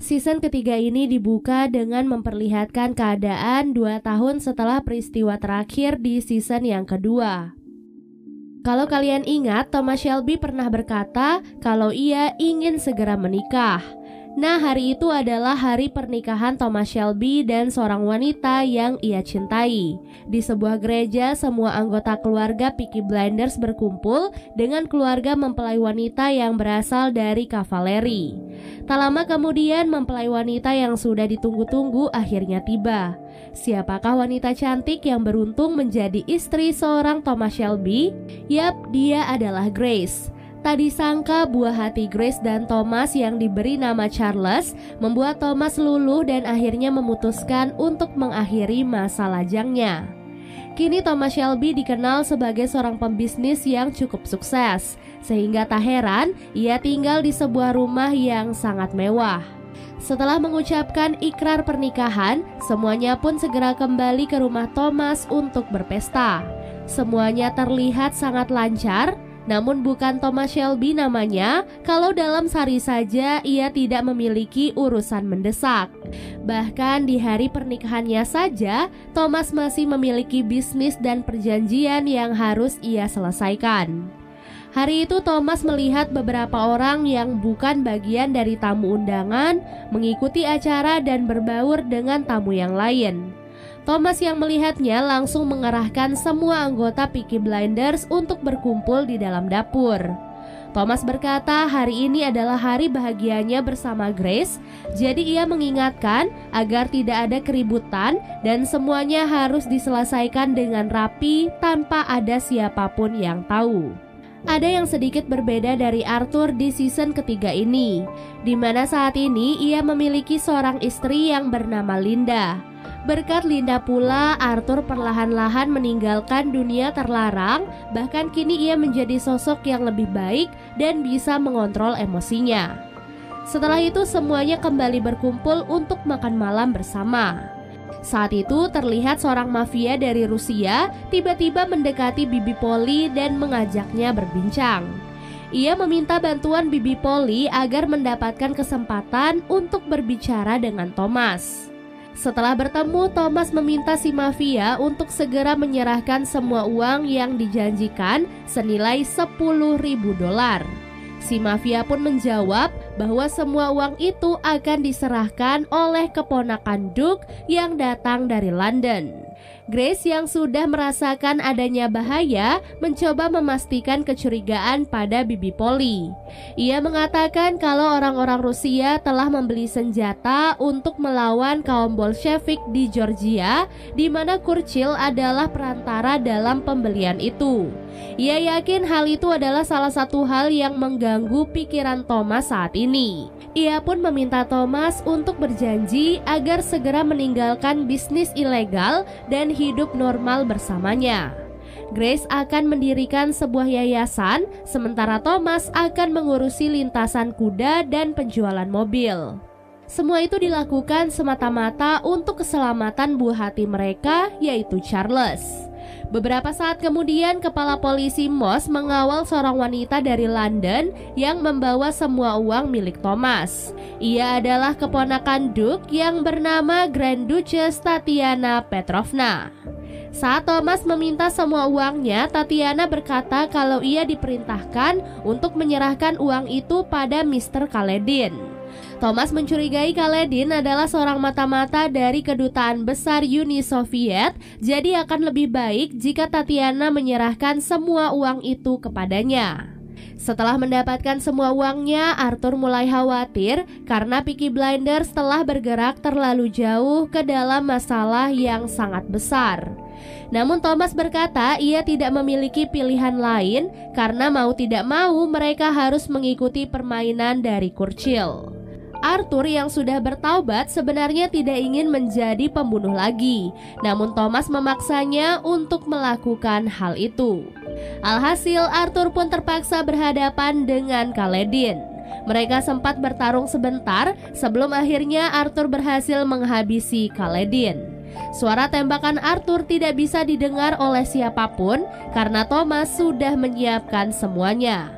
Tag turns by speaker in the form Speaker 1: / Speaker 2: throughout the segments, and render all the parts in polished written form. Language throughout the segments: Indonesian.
Speaker 1: Season ketiga ini dibuka dengan memperlihatkan keadaan 2 tahun setelah peristiwa terakhir di season yang kedua. Kalau kalian ingat, Thomas Shelby pernah berkata kalau ia ingin segera menikah. Nah, hari itu adalah hari pernikahan Thomas Shelby dan seorang wanita yang ia cintai. Di sebuah gereja, semua anggota keluarga Peaky Blinders berkumpul dengan keluarga mempelai wanita yang berasal dari kavaleri. Tak lama kemudian, mempelai wanita yang sudah ditunggu-tunggu akhirnya tiba. Siapakah wanita cantik yang beruntung menjadi istri seorang Thomas Shelby? Yap, dia adalah Grace. Tak disangka buah hati Grace dan Thomas yang diberi nama Charles membuat Thomas luluh dan akhirnya memutuskan untuk mengakhiri masa lajangnya. Kini Thomas Shelby dikenal sebagai seorang pembisnis yang cukup sukses, sehingga tak heran ia tinggal di sebuah rumah yang sangat mewah. Setelah mengucapkan ikrar pernikahan, semuanya pun segera kembali ke rumah Thomas untuk berpesta. Semuanya terlihat sangat lancar. Namun bukan Thomas Shelby namanya kalau dalam sehari saja ia tidak memiliki urusan mendesak. Bahkan di hari pernikahannya saja, Thomas masih memiliki bisnis dan perjanjian yang harus ia selesaikan. Hari itu Thomas melihat beberapa orang yang bukan bagian dari tamu undangan mengikuti acara dan berbaur dengan tamu yang lain. Thomas yang melihatnya langsung mengerahkan semua anggota Peaky Blinders untuk berkumpul di dalam dapur. Thomas berkata hari ini adalah hari bahagianya bersama Grace, jadi ia mengingatkan agar tidak ada keributan dan semuanya harus diselesaikan dengan rapi tanpa ada siapapun yang tahu. Ada yang sedikit berbeda dari Arthur di season ketiga ini, di mana saat ini ia memiliki seorang istri yang bernama Linda. Berkat Linda pula, Arthur perlahan-lahan meninggalkan dunia terlarang, bahkan kini ia menjadi sosok yang lebih baik dan bisa mengontrol emosinya. Setelah itu semuanya kembali berkumpul untuk makan malam bersama. Saat itu terlihat seorang mafia dari Rusia tiba-tiba mendekati Bibi Polly dan mengajaknya berbincang. Ia meminta bantuan Bibi Polly agar mendapatkan kesempatan untuk berbicara dengan Thomas. Setelah bertemu, Thomas meminta si mafia untuk segera menyerahkan semua uang yang dijanjikan senilai $10.000. Si mafia pun menjawab bahwa semua uang itu akan diserahkan oleh keponakan Duke yang datang dari London. Grace yang sudah merasakan adanya bahaya mencoba memastikan kecurigaan pada Bibi Polly. Ia mengatakan kalau orang-orang Rusia telah membeli senjata untuk melawan kaum Bolshevik di Georgia, di mana Churchill adalah perantara dalam pembelian itu. Ia yakin hal itu adalah salah satu hal yang mengganggu pikiran Thomas saat ini. Ia pun meminta Thomas untuk berjanji agar segera meninggalkan bisnis ilegal dan hidup normal bersamanya. Grace akan mendirikan sebuah yayasan, sementara Thomas akan mengurusi lintasan kuda dan penjualan mobil. Semua itu dilakukan semata-mata untuk keselamatan buah hati mereka, yaitu Charles. Beberapa saat kemudian, kepala polisi Moss mengawal seorang wanita dari London yang membawa semua uang milik Thomas. Ia adalah keponakan Duke yang bernama Grand Duchess Tatiana Petrovna. Saat Thomas meminta semua uangnya, Tatiana berkata kalau ia diperintahkan untuk menyerahkan uang itu pada Mr. Kaledin. Thomas mencurigai Kaledin adalah seorang mata-mata dari kedutaan besar Uni Soviet, jadi akan lebih baik jika Tatiana menyerahkan semua uang itu kepadanya. Setelah mendapatkan semua uangnya, Arthur mulai khawatir karena Peaky Blinders telah bergerak terlalu jauh ke dalam masalah yang sangat besar. Namun Thomas berkata ia tidak memiliki pilihan lain karena mau tidak mau mereka harus mengikuti permainan dari Churchill. Arthur yang sudah bertaubat sebenarnya tidak ingin menjadi pembunuh lagi, namun Thomas memaksanya untuk melakukan hal itu. Alhasil Arthur pun terpaksa berhadapan dengan Kaledin. Mereka sempat bertarung sebentar sebelum akhirnya Arthur berhasil menghabisi Kaledin. Suara tembakan Arthur tidak bisa didengar oleh siapapun karena Thomas sudah menyiapkan semuanya.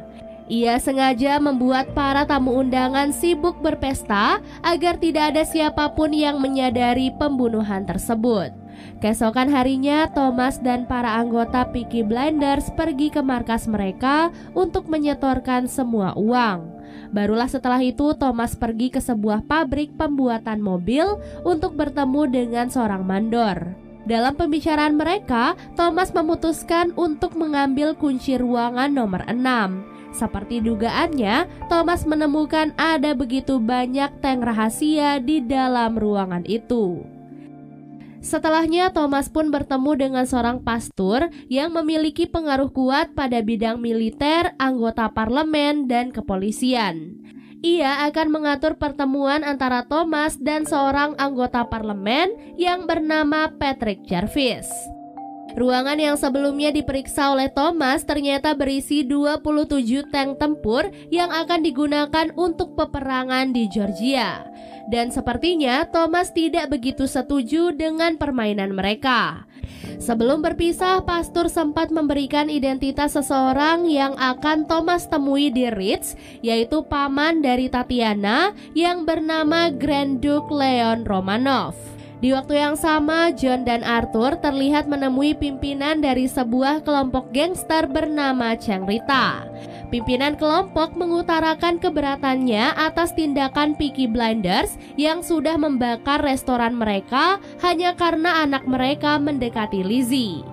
Speaker 1: Ia sengaja membuat para tamu undangan sibuk berpesta agar tidak ada siapapun yang menyadari pembunuhan tersebut. Keesokan harinya, Thomas dan para anggota Peaky Blinders pergi ke markas mereka untuk menyetorkan semua uang. Barulah setelah itu Thomas pergi ke sebuah pabrik pembuatan mobil untuk bertemu dengan seorang mandor. Dalam pembicaraan mereka, Thomas memutuskan untuk mengambil kunci ruangan nomor 6. Seperti dugaannya, Thomas menemukan ada begitu banyak tank rahasia di dalam ruangan itu. Setelahnya, Thomas pun bertemu dengan seorang pastor yang memiliki pengaruh kuat pada bidang militer, anggota parlemen, dan kepolisian. Ia akan mengatur pertemuan antara Thomas dan seorang anggota parlemen yang bernama Patrick Jarvis. Ruangan yang sebelumnya diperiksa oleh Thomas ternyata berisi 27 tank tempur yang akan digunakan untuk peperangan di Georgia. Dan sepertinya Thomas tidak begitu setuju dengan permainan mereka. Sebelum berpisah, pastor sempat memberikan identitas seseorang yang akan Thomas temui di Ritz, yaitu paman dari Tatiana yang bernama Grand Duke Leon Romanov. Di waktu yang sama, John dan Arthur terlihat menemui pimpinan dari sebuah kelompok gangster bernama Changrita. Pimpinan kelompok mengutarakan keberatannya atas tindakan Peaky Blinders yang sudah membakar restoran mereka hanya karena anak mereka mendekati Lizzie.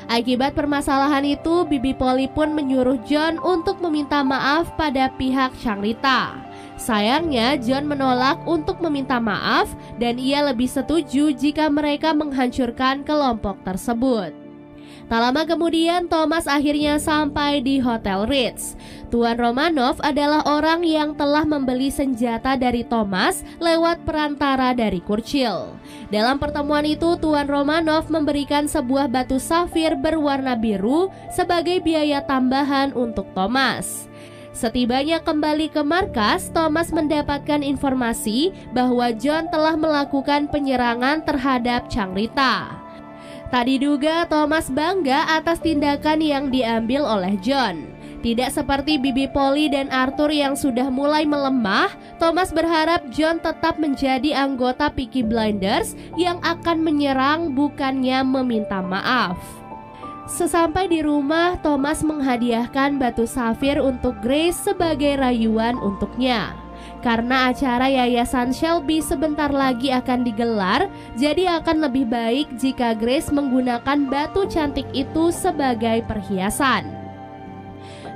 Speaker 1: Akibat permasalahan itu, Bibi Polly pun menyuruh John untuk meminta maaf pada pihak Changrita. Sayangnya, John menolak untuk meminta maaf dan ia lebih setuju jika mereka menghancurkan kelompok tersebut. Tak lama kemudian, Thomas akhirnya sampai di Hotel Ritz. Tuan Romanov adalah orang yang telah membeli senjata dari Thomas lewat perantara dari Churchill. Dalam pertemuan itu, Tuan Romanov memberikan sebuah batu safir berwarna biru sebagai biaya tambahan untuk Thomas. Setibanya kembali ke markas, Thomas mendapatkan informasi bahwa John telah melakukan penyerangan terhadap Changrita. Tak diduga, Thomas bangga atas tindakan yang diambil oleh John. Tidak seperti Bibi Polly dan Arthur yang sudah mulai melemah, Thomas berharap John tetap menjadi anggota Peaky Blinders yang akan menyerang bukannya meminta maaf. Sesampai di rumah, Thomas menghadiahkan batu safir untuk Grace sebagai rayuan untuknya. Karena acara Yayasan Shelby sebentar lagi akan digelar, jadi akan lebih baik jika Grace menggunakan batu cantik itu sebagai perhiasan.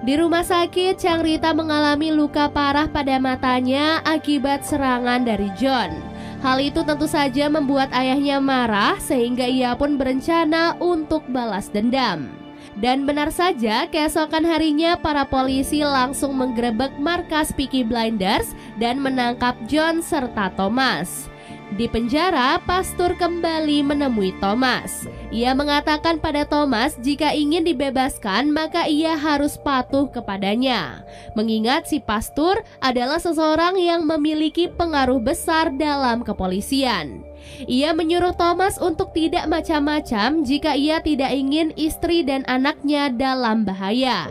Speaker 1: Di rumah sakit, Changrita mengalami luka parah pada matanya akibat serangan dari John. Hal itu tentu saja membuat ayahnya marah sehingga ia pun berencana untuk balas dendam. Dan benar saja, keesokan harinya para polisi langsung menggerebek markas Peaky Blinders dan menangkap John serta Thomas. Di penjara, pastor kembali menemui Thomas. Ia mengatakan pada Thomas jika ingin dibebaskan maka ia harus patuh kepadanya. Mengingat si pastor adalah seseorang yang memiliki pengaruh besar dalam kepolisian. Ia menyuruh Thomas untuk tidak macam-macam jika ia tidak ingin istri dan anaknya dalam bahaya.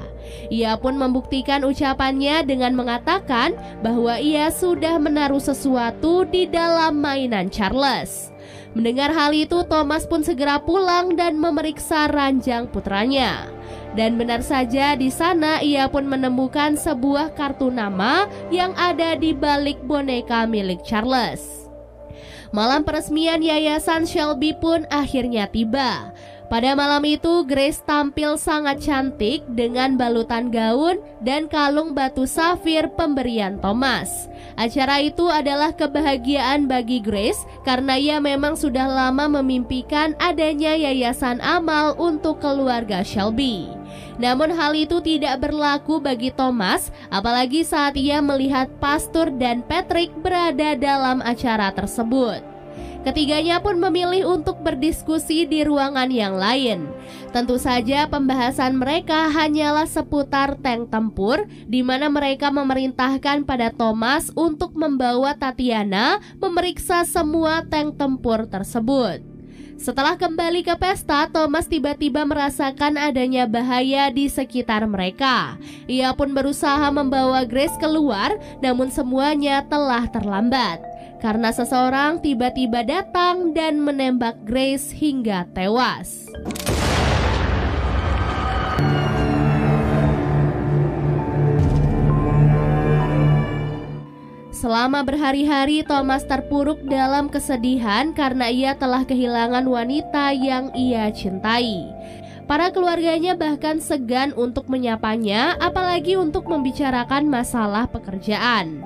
Speaker 1: Ia pun membuktikan ucapannya dengan mengatakan bahwa ia sudah menaruh sesuatu di dalam mainan Charles. Mendengar hal itu, Thomas pun segera pulang dan memeriksa ranjang putranya. Dan benar saja di sana ia pun menemukan sebuah kartu nama yang ada di balik boneka milik Charles. Malam peresmian Yayasan Shelby pun akhirnya tiba. Pada malam itu, Grace tampil sangat cantik dengan balutan gaun dan kalung batu safir pemberian Thomas. Acara itu adalah kebahagiaan bagi Grace karena ia memang sudah lama memimpikan adanya yayasan amal untuk keluarga Shelby. Namun hal itu tidak berlaku bagi Thomas, apalagi saat ia melihat pastor dan Patrick berada dalam acara tersebut. Ketiganya pun memilih untuk berdiskusi di ruangan yang lain. Tentu saja pembahasan mereka hanyalah seputar tank tempur, di mana mereka memerintahkan pada Thomas untuk membawa Tatiana memeriksa semua tank tempur tersebut. Setelah kembali ke pesta, Thomas tiba-tiba merasakan adanya bahaya di sekitar mereka. Ia pun berusaha membawa Grace keluar, namun semuanya telah terlambat. Karena seseorang tiba-tiba datang dan menembak Grace hingga tewas. Selama berhari-hari Thomas terpuruk dalam kesedihan karena ia telah kehilangan wanita yang ia cintai. Para keluarganya bahkan segan untuk menyapanya, apalagi untuk membicarakan masalah pekerjaan.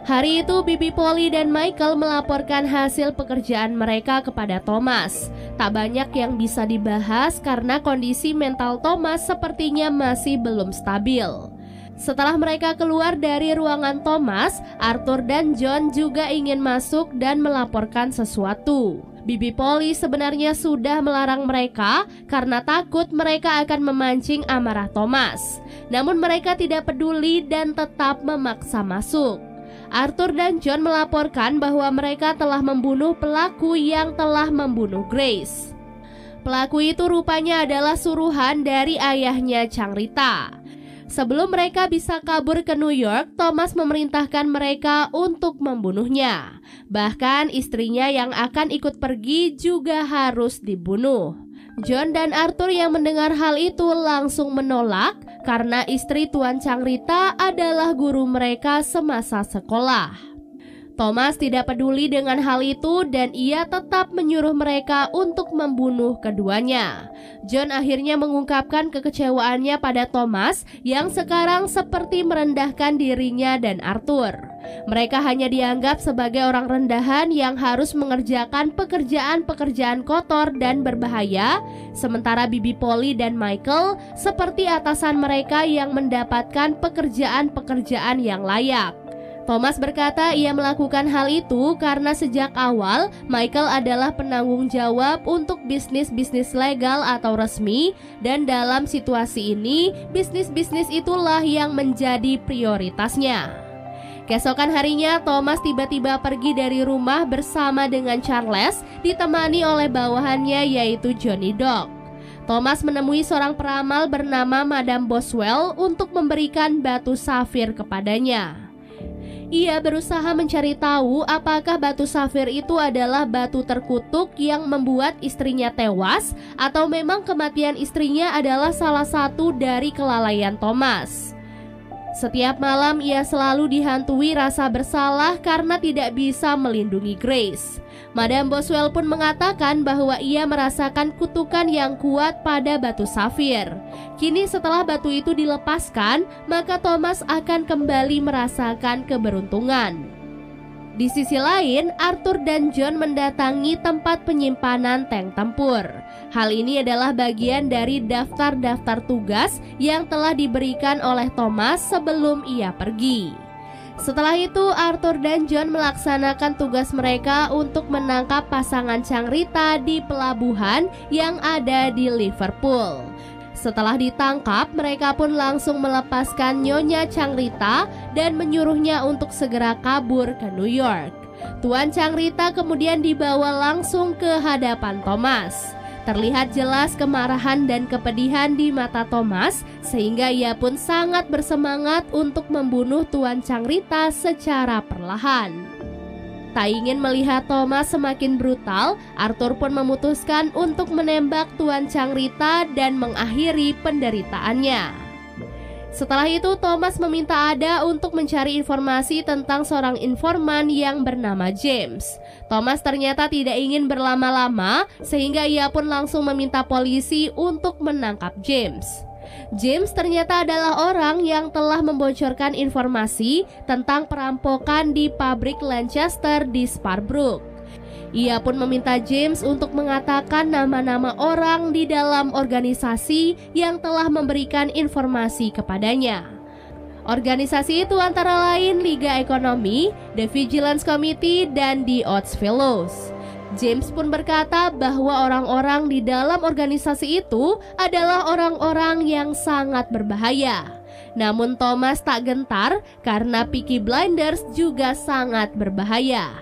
Speaker 1: Hari itu Bibi Polly dan Michael melaporkan hasil pekerjaan mereka kepada Thomas. Tak banyak yang bisa dibahas karena kondisi mental Thomas sepertinya masih belum stabil. Setelah mereka keluar dari ruangan Thomas, Arthur dan John juga ingin masuk dan melaporkan sesuatu. Bibi Polly sebenarnya sudah melarang mereka karena takut mereka akan memancing amarah Thomas. Namun mereka tidak peduli dan tetap memaksa masuk. Arthur dan John melaporkan bahwa mereka telah membunuh pelaku yang telah membunuh Grace. Pelaku itu rupanya adalah suruhan dari ayahnya Changrita. Sebelum mereka bisa kabur ke New York, Thomas memerintahkan mereka untuk membunuhnya. Bahkan istrinya yang akan ikut pergi juga harus dibunuh. John dan Arthur yang mendengar hal itu langsung menolak karena istri Tuan Changrita adalah guru mereka semasa sekolah. Thomas tidak peduli dengan hal itu dan ia tetap menyuruh mereka untuk membunuh keduanya. John akhirnya mengungkapkan kekecewaannya pada Thomas yang sekarang seperti merendahkan dirinya dan Arthur. Mereka hanya dianggap sebagai orang rendahan yang harus mengerjakan pekerjaan-pekerjaan kotor dan berbahaya, sementara Bibi Polly dan Michael seperti atasan mereka yang mendapatkan pekerjaan-pekerjaan yang layak. Thomas berkata ia melakukan hal itu karena sejak awal Michael adalah penanggung jawab untuk bisnis-bisnis legal atau resmi, dan dalam situasi ini bisnis-bisnis itulah yang menjadi prioritasnya. Keesokan harinya Thomas tiba-tiba pergi dari rumah bersama dengan Charles, ditemani oleh bawahannya yaitu Johnny Dog. Thomas menemui seorang peramal bernama Madame Boswell untuk memberikan batu safir kepadanya. Ia berusaha mencari tahu apakah batu safir itu adalah batu terkutuk yang membuat istrinya tewas atau memang kematian istrinya adalah salah satu dari kelalaian Thomas. Setiap malam ia selalu dihantui rasa bersalah karena tidak bisa melindungi Grace. Madame Boswell pun mengatakan bahwa ia merasakan kutukan yang kuat pada batu safir. Kini setelah batu itu dilepaskan, maka Thomas akan kembali merasakan keberuntungan. Di sisi lain, Arthur dan John mendatangi tempat penyimpanan tank tempur. Hal ini adalah bagian dari daftar-daftar tugas yang telah diberikan oleh Thomas sebelum ia pergi. Setelah itu, Arthur dan John melaksanakan tugas mereka untuk menangkap pasangan Changrita di pelabuhan yang ada di Liverpool. Setelah ditangkap, mereka pun langsung melepaskan Nyonya Changrita dan menyuruhnya untuk segera kabur ke New York. Tuan Changrita kemudian dibawa langsung ke hadapan Thomas. Terlihat jelas kemarahan dan kepedihan di mata Thomas, sehingga ia pun sangat bersemangat untuk membunuh Tuan Changrita secara perlahan. Tak ingin melihat Thomas semakin brutal, Arthur pun memutuskan untuk menembak Tuan Changrita dan mengakhiri penderitaannya. Setelah itu, Thomas meminta Ada untuk mencari informasi tentang seorang informan yang bernama James. Thomas ternyata tidak ingin berlama-lama, sehingga ia pun langsung meminta polisi untuk menangkap James. James ternyata adalah orang yang telah membocorkan informasi tentang perampokan di pabrik Lancaster di Sparbrook. Ia pun meminta James untuk mengatakan nama-nama orang di dalam organisasi yang telah memberikan informasi kepadanya. Organisasi itu antara lain Liga Ekonomi, The Vigilance Committee, dan The Odds Fellows. James pun berkata bahwa orang-orang di dalam organisasi itu adalah orang-orang yang sangat berbahaya. Namun Thomas tak gentar karena Peaky Blinders juga sangat berbahaya.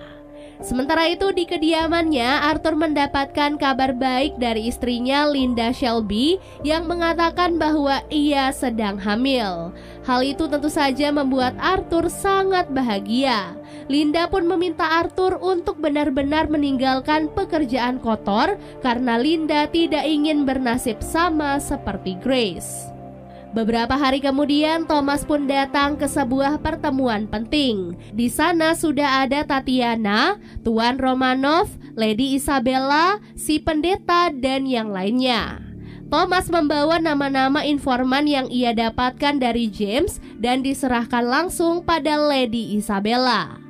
Speaker 1: Sementara itu di kediamannya, Arthur mendapatkan kabar baik dari istrinya Linda Shelby yang mengatakan bahwa ia sedang hamil. Hal itu tentu saja membuat Arthur sangat bahagia. Linda pun meminta Arthur untuk benar-benar meninggalkan pekerjaan kotor karena Linda tidak ingin bernasib sama seperti Grace. Beberapa hari kemudian, Thomas pun datang ke sebuah pertemuan penting. Di sana sudah ada Tatiana, Tuan Romanov, Lady Isabella, si pendeta, dan yang lainnya. Thomas membawa nama-nama informan yang ia dapatkan dari James dan diserahkan langsung pada Lady Isabella.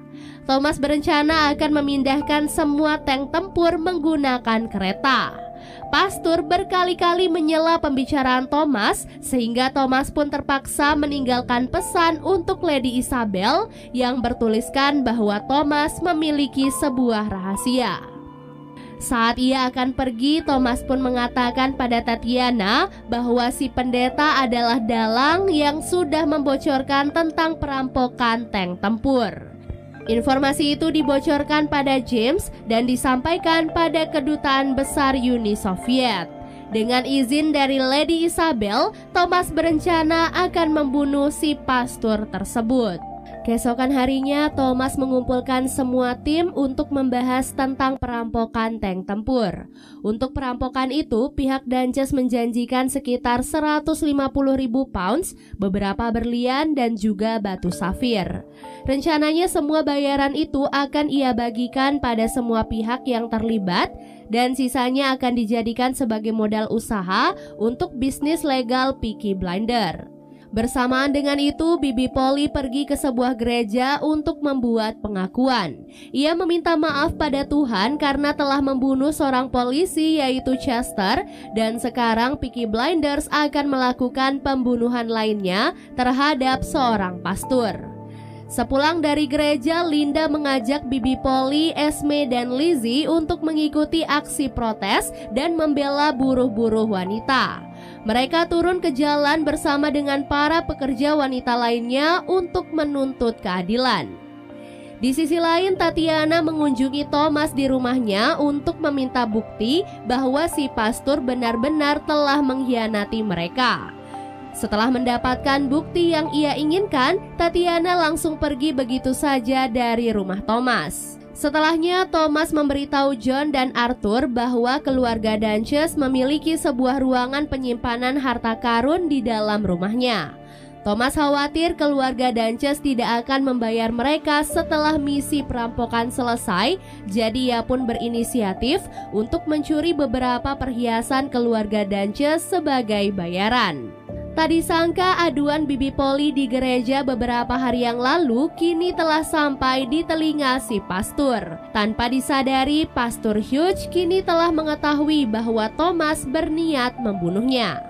Speaker 1: Thomas berencana akan memindahkan semua tank tempur menggunakan kereta. Pastur berkali-kali menyela pembicaraan Thomas sehingga Thomas pun terpaksa meninggalkan pesan untuk Lady Isabel yang bertuliskan bahwa Thomas memiliki sebuah rahasia. Saat ia akan pergi, Thomas pun mengatakan pada Tatiana bahwa si pendeta adalah dalang yang sudah membocorkan tentang perampokan tank tempur. Informasi itu dibocorkan pada James dan disampaikan pada Kedutaan Besar Uni Soviet. Dengan izin dari Lady Isabel, Thomas berencana akan membunuh si pastor tersebut. Keesokan harinya, Thomas mengumpulkan semua tim untuk membahas tentang perampokan tank tempur. Untuk perampokan itu, pihak Duchess menjanjikan sekitar 150.000 pounds, beberapa berlian, dan juga batu safir. Rencananya semua bayaran itu akan ia bagikan pada semua pihak yang terlibat, dan sisanya akan dijadikan sebagai modal usaha untuk bisnis legal Peaky Blinder. Bersamaan dengan itu, Bibi Polly pergi ke sebuah gereja untuk membuat pengakuan. Ia meminta maaf pada Tuhan karena telah membunuh seorang polisi yaitu Chester, dan sekarang Peaky Blinders akan melakukan pembunuhan lainnya terhadap seorang pastor. Sepulang dari gereja, Linda mengajak Bibi Polly, Esme, dan Lizzie untuk mengikuti aksi protes dan membela buruh-buruh wanita. Mereka turun ke jalan bersama dengan para pekerja wanita lainnya untuk menuntut keadilan. Di sisi lain, Tatiana mengunjungi Thomas di rumahnya untuk meminta bukti bahwa si pastor benar-benar telah mengkhianati mereka. Setelah mendapatkan bukti yang ia inginkan, Tatiana langsung pergi begitu saja dari rumah Thomas. Setelahnya, Thomas memberitahu John dan Arthur bahwa keluarga Duchess memiliki sebuah ruangan penyimpanan harta karun di dalam rumahnya. Thomas khawatir keluarga Duchess tidak akan membayar mereka setelah misi perampokan selesai, jadi ia pun berinisiatif untuk mencuri beberapa perhiasan keluarga Duchess sebagai bayaran. Tak disangka aduan Bibi Polly di gereja beberapa hari yang lalu kini telah sampai di telinga si pastor. Tanpa disadari, Pastor Hugh kini telah mengetahui bahwa Thomas berniat membunuhnya.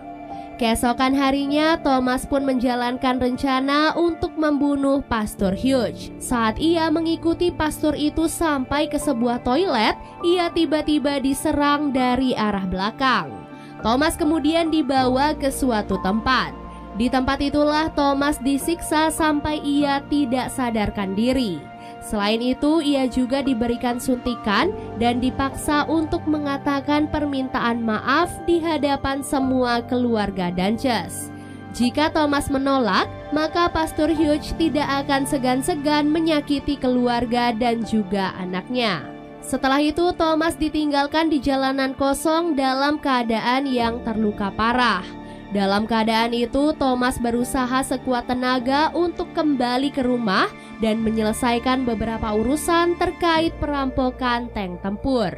Speaker 1: Keesokan harinya, Thomas pun menjalankan rencana untuk membunuh Pastor Hugh. Saat ia mengikuti pastor itu sampai ke sebuah toilet, ia tiba-tiba diserang dari arah belakang. Thomas kemudian dibawa ke suatu tempat. Di tempat itulah Thomas disiksa sampai ia tidak sadarkan diri. Selain itu, ia juga diberikan suntikan dan dipaksa untuk mengatakan permintaan maaf di hadapan semua keluarga Duchess. Jika Thomas menolak, maka Pastor Hugh tidak akan segan-segan menyakiti keluarga dan juga anaknya. Setelah itu, Thomas ditinggalkan di jalanan kosong dalam keadaan yang terluka parah. Dalam keadaan itu, Thomas berusaha sekuat tenaga untuk kembali ke rumah dan menyelesaikan beberapa urusan terkait perampokan tank tempur.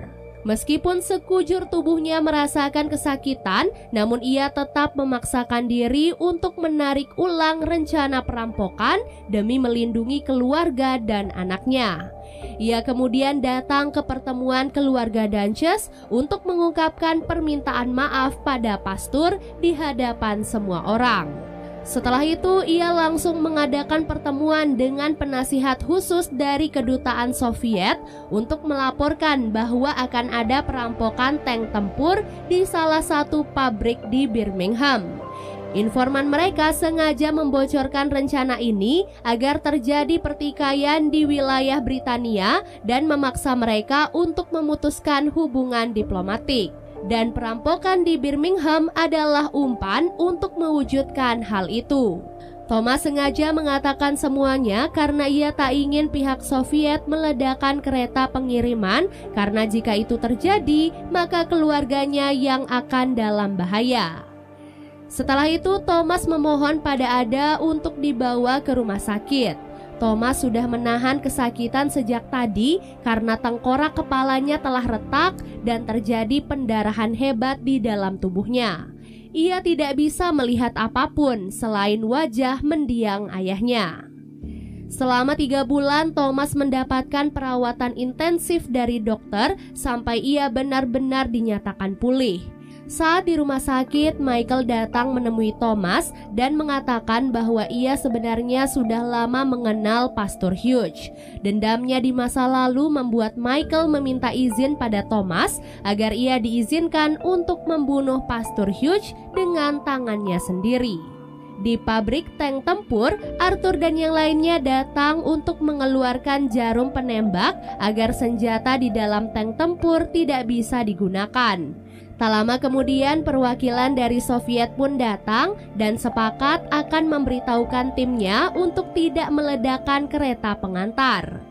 Speaker 1: Meskipun sekujur tubuhnya merasakan kesakitan, namun ia tetap memaksakan diri untuk menarik ulang rencana perampokan demi melindungi keluarga dan anaknya. Ia kemudian datang ke pertemuan keluarga Duchess untuk mengungkapkan permintaan maaf pada pastor di hadapan semua orang. Setelah itu, ia langsung mengadakan pertemuan dengan penasihat khusus dari Kedutaan Soviet untuk melaporkan bahwa akan ada perampokan tank tempur di salah satu pabrik di Birmingham. Informan mereka sengaja membocorkan rencana ini agar terjadi pertikaian di wilayah Britania dan memaksa mereka untuk memutuskan hubungan diplomatik. Dan perampokan di Birmingham adalah umpan untuk mewujudkan hal itu. Thomas sengaja mengatakan semuanya karena ia tak ingin pihak Soviet meledakkan kereta pengiriman, karena jika itu terjadi, maka keluarganya yang akan dalam bahaya. Setelah itu, Thomas memohon pada Ada untuk dibawa ke rumah sakit. Thomas sudah menahan kesakitan sejak tadi karena tengkorak kepalanya telah retak dan terjadi pendarahan hebat di dalam tubuhnya. Ia tidak bisa melihat apapun selain wajah mendiang ayahnya. Selama 3 bulan, Thomas mendapatkan perawatan intensif dari dokter sampai ia benar-benar dinyatakan pulih. Saat di rumah sakit, Michael datang menemui Thomas dan mengatakan bahwa ia sebenarnya sudah lama mengenal Pastor Hughes. Dendamnya di masa lalu membuat Michael meminta izin pada Thomas agar ia diizinkan untuk membunuh Pastor Hughes dengan tangannya sendiri. Di pabrik tank tempur, Arthur dan yang lainnya datang untuk mengeluarkan jarum penembak agar senjata di dalam tank tempur tidak bisa digunakan. Tak lama kemudian perwakilan dari Soviet pun datang dan sepakat akan memberitahukan timnya untuk tidak meledakkan kereta pengantar.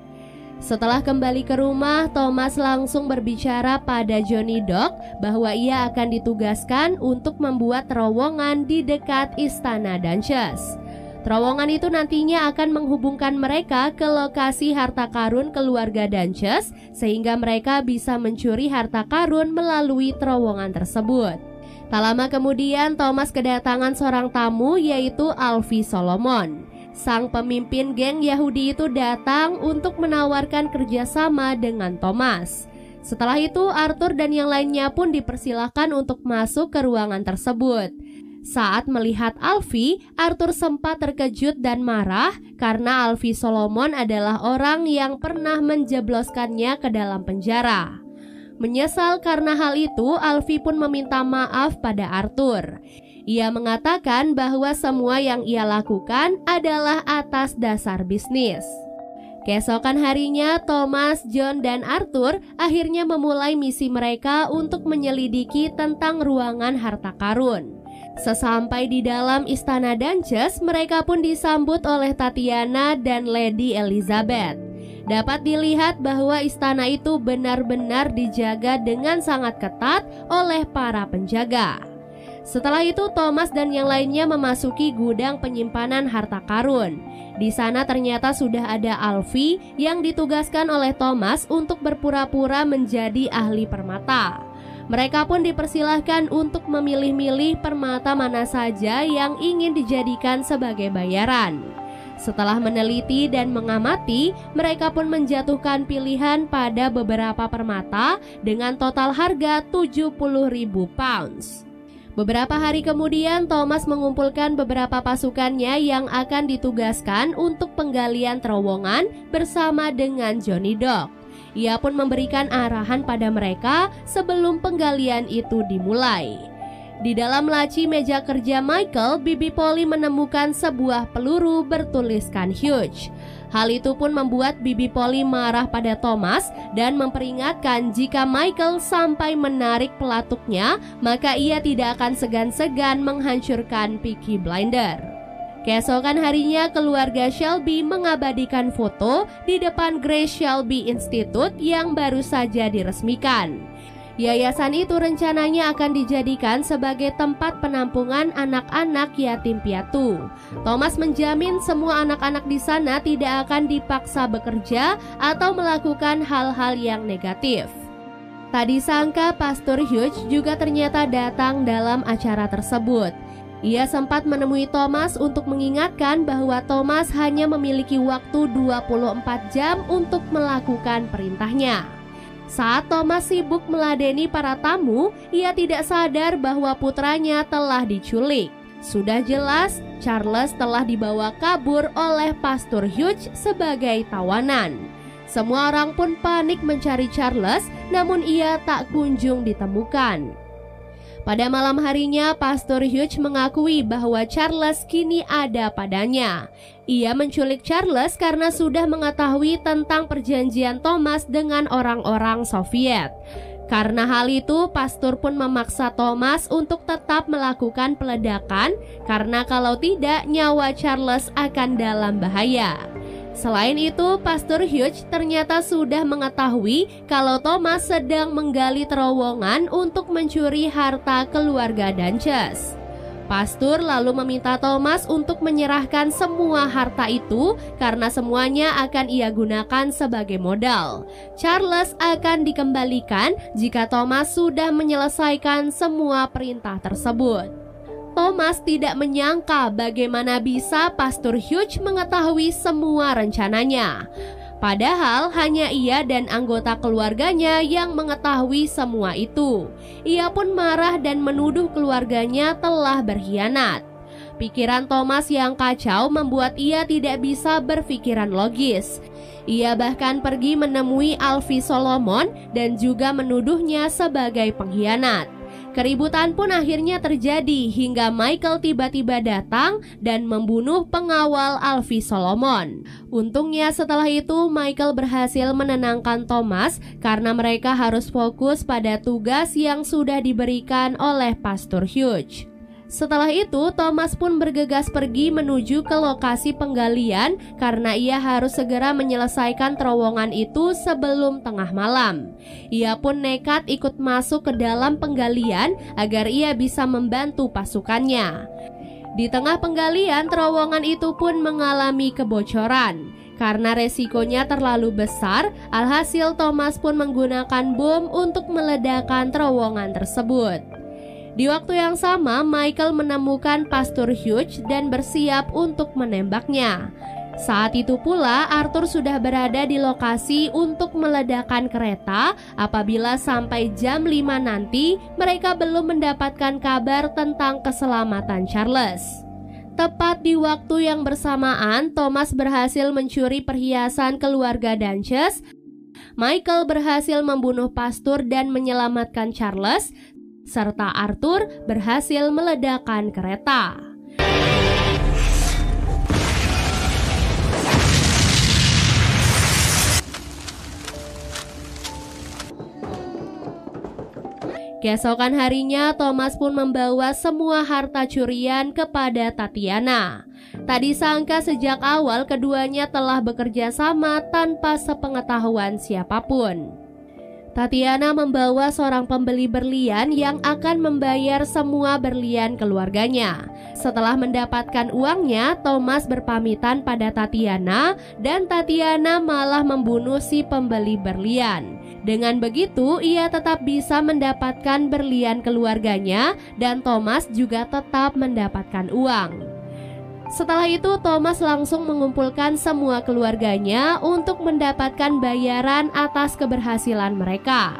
Speaker 1: Setelah kembali ke rumah, Thomas langsung berbicara pada Johnny Dock bahwa ia akan ditugaskan untuk membuat terowongan di dekat Istana Duchess. Terowongan itu nantinya akan menghubungkan mereka ke lokasi harta karun keluarga Duchess sehingga mereka bisa mencuri harta karun melalui terowongan tersebut. Tak lama kemudian Thomas kedatangan seorang tamu yaitu Alfie Solomon. Sang pemimpin geng Yahudi itu datang untuk menawarkan kerjasama dengan Thomas. Setelah itu Arthur dan yang lainnya pun dipersilahkan untuk masuk ke ruangan tersebut. Saat melihat Alfie, Arthur sempat terkejut dan marah karena Alfie Solomon adalah orang yang pernah menjebloskannya ke dalam penjara. Menyesal karena hal itu, Alfie pun meminta maaf pada Arthur. Ia mengatakan bahwa semua yang ia lakukan adalah atas dasar bisnis. Keesokan harinya, Thomas, John, dan Arthur akhirnya memulai misi mereka untuk menyelidiki tentang ruangan harta karun. Sesampai di dalam Istana Duchess, mereka pun disambut oleh Tatiana dan Lady Elizabeth. Dapat dilihat bahwa istana itu benar-benar dijaga dengan sangat ketat oleh para penjaga. Setelah itu, Thomas dan yang lainnya memasuki gudang penyimpanan harta karun. Di sana ternyata sudah ada Alfie yang ditugaskan oleh Thomas untuk berpura-pura menjadi ahli permata. Mereka pun dipersilahkan untuk memilih-milih permata mana saja yang ingin dijadikan sebagai bayaran. Setelah meneliti dan mengamati, mereka pun menjatuhkan pilihan pada beberapa permata dengan total harga 70.000 pounds. Beberapa hari kemudian, Thomas mengumpulkan beberapa pasukannya yang akan ditugaskan untuk penggalian terowongan bersama dengan Johnny Dock. Ia pun memberikan arahan pada mereka sebelum penggalian itu dimulai. Di dalam laci meja kerja Michael, Bibi Polly menemukan sebuah peluru bertuliskan Hughes. Hal itu pun membuat Bibi Polly marah pada Thomas dan memperingatkan jika Michael sampai menarik pelatuknya, maka ia tidak akan segan-segan menghancurkan Peaky Blinders. Keesokan harinya, keluarga Shelby mengabadikan foto di depan Grace Shelby Institute yang baru saja diresmikan. Yayasan itu rencananya akan dijadikan sebagai tempat penampungan anak-anak yatim piatu. Thomas menjamin semua anak-anak di sana tidak akan dipaksa bekerja atau melakukan hal-hal yang negatif. Tak disangka Pastor Hughes juga ternyata datang dalam acara tersebut. Ia sempat menemui Thomas untuk mengingatkan bahwa Thomas hanya memiliki waktu 24 jam untuk melakukan perintahnya. Saat Thomas sibuk meladeni para tamu, ia tidak sadar bahwa putranya telah diculik. Sudah jelas, Charles telah dibawa kabur oleh Pastor Hughes sebagai tawanan. Semua orang pun panik mencari Charles, namun ia tak kunjung ditemukan. Pada malam harinya, Pastor Hughes mengakui bahwa Charles kini ada padanya. Ia menculik Charles karena sudah mengetahui tentang perjanjian Thomas dengan orang-orang Soviet. Karena hal itu, pastor pun memaksa Thomas untuk tetap melakukan peledakan karena kalau tidak, nyawa Charles akan dalam bahaya. Selain itu, Pastor Hughes ternyata sudah mengetahui kalau Thomas sedang menggali terowongan untuk mencuri harta keluarga Dunches. Pastor lalu meminta Thomas untuk menyerahkan semua harta itu karena semuanya akan ia gunakan sebagai modal. Charles akan dikembalikan jika Thomas sudah menyelesaikan semua perintah tersebut. Thomas tidak menyangka bagaimana bisa Pastor Hughes mengetahui semua rencananya. Padahal hanya ia dan anggota keluarganya yang mengetahui semua itu. Ia pun marah dan menuduh keluarganya telah berkhianat. Pikiran Thomas yang kacau membuat ia tidak bisa berpikiran logis. Ia bahkan pergi menemui Alfie Solomon dan juga menuduhnya sebagai pengkhianat. Keributan pun akhirnya terjadi hingga Michael tiba-tiba datang dan membunuh pengawal Alfie Solomon. Untungnya setelah itu Michael berhasil menenangkan Thomas karena mereka harus fokus pada tugas yang sudah diberikan oleh Pastor Hughes. Setelah itu, Thomas pun bergegas pergi menuju ke lokasi penggalian karena ia harus segera menyelesaikan terowongan itu sebelum tengah malam. Ia pun nekat ikut masuk ke dalam penggalian agar ia bisa membantu pasukannya. Di tengah penggalian, terowongan itu pun mengalami kebocoran. Karena resikonya terlalu besar, alhasil Thomas pun menggunakan bom untuk meledakkan terowongan tersebut. Di waktu yang sama, Michael menemukan Pastor Hughes dan bersiap untuk menembaknya. Saat itu pula, Arthur sudah berada di lokasi untuk meledakkan kereta. Apabila sampai jam 5 nanti, mereka belum mendapatkan kabar tentang keselamatan Charles. Tepat di waktu yang bersamaan, Thomas berhasil mencuri perhiasan keluarga Dunches. Michael berhasil membunuh pastor dan menyelamatkan Charles, serta Arthur berhasil meledakkan kereta. Keesokan harinya, Thomas pun membawa semua harta curian kepada Tatiana. Tak disangka sejak awal keduanya telah bekerja sama tanpa sepengetahuan siapapun. Tatiana membawa seorang pembeli berlian yang akan membayar semua berlian keluarganya. Setelah mendapatkan uangnya, Thomas berpamitan pada Tatiana dan Tatiana malah membunuh si pembeli berlian. Dengan begitu, ia tetap bisa mendapatkan berlian keluarganya dan Thomas juga tetap mendapatkan uang. Setelah itu, Thomas langsung mengumpulkan semua keluarganya untuk mendapatkan bayaran atas keberhasilan mereka.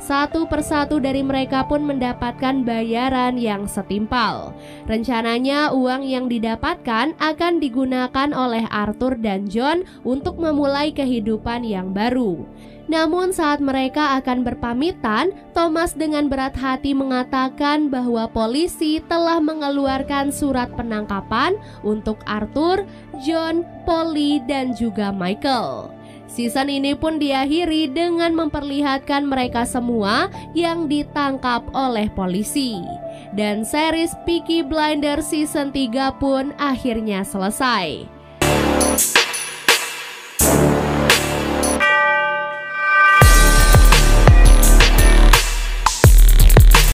Speaker 1: Satu persatu dari mereka pun mendapatkan bayaran yang setimpal. Rencananya uang yang didapatkan akan digunakan oleh Arthur dan John untuk memulai kehidupan yang baru. Namun saat mereka akan berpamitan, Thomas dengan berat hati mengatakan bahwa polisi telah mengeluarkan surat penangkapan untuk Arthur, John, Polly, dan juga Michael. Season ini pun diakhiri dengan memperlihatkan mereka semua yang ditangkap oleh polisi. Dan series Peaky Blinders season 3 pun akhirnya selesai.